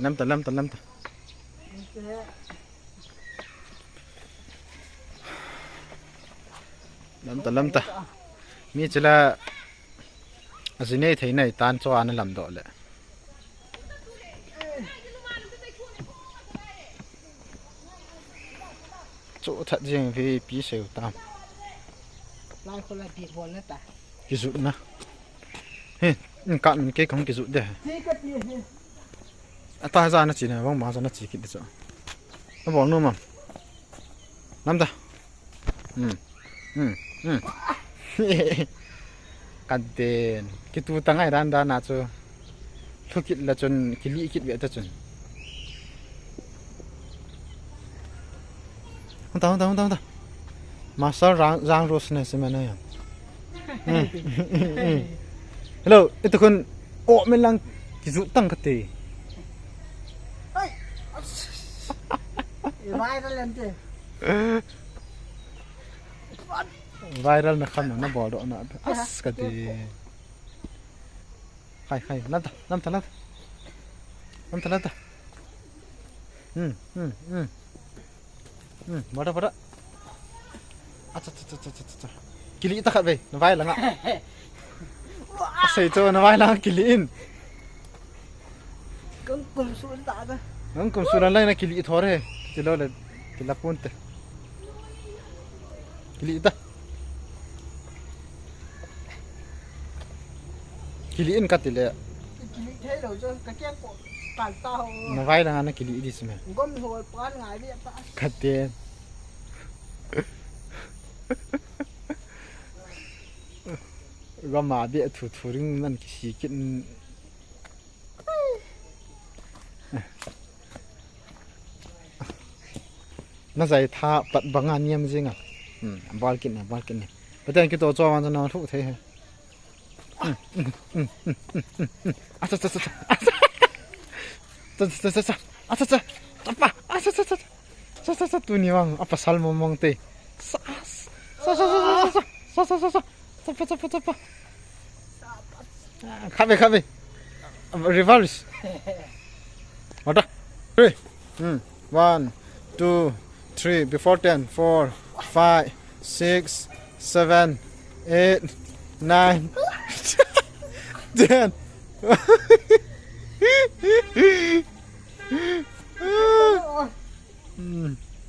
Lâm ta. Lâm ta. Mi chỉ là gì này thấy này tan cho anh làm đó lệ. Chỗ thật riêng vì bí sầu tam. Laiคนละทีคนละตา Cái dụ na. Hê, cạn cái không cái dụ đấy. Ta ra nó chỉ này vong má ra nó chỉ cái đấy. Nó bỏ luôn mà. Lâm ta. Cạn tiền. Cái tu tăng ai đan nào cho. Thôi kịch là chọn cái lý kịch vậy ta chọn. Không ta. Mà sao rang rose này xem này. Hello, itu kan mình lang cái dụ tăng cái gì. Viral na khăm nó bỏ độ nó as cái gì. Khai, làm ta. Bora. Kili ta khát về, nó vai là ngạ. Xây cho nó vai là kili in. Cũng cùng xuống tạ ta. Cùng xuống lên là kili thôi đấy. Chỉ lo là cái là ponte. Kili ta. Kili in cắt tile. Kili thế rồi cho cái kia của cản tao. Nó vai là nó kili đi xem. Gom hồi bán ngài đi ta. Cắt tiền. Gom mà bị thủ rừng nên cái gì kiện. Nó dạy tha bật bằng anh em gì ngà. Bal kiện này. Bây giờ cái tổ cho nó thụ thế hay. Tu ni wang apa salmo mong te. Sapa. Khabe. Reverse. Order. 3. 1, 2, 3 before 10, 4, 5, 6, 7, 8, 9, 10.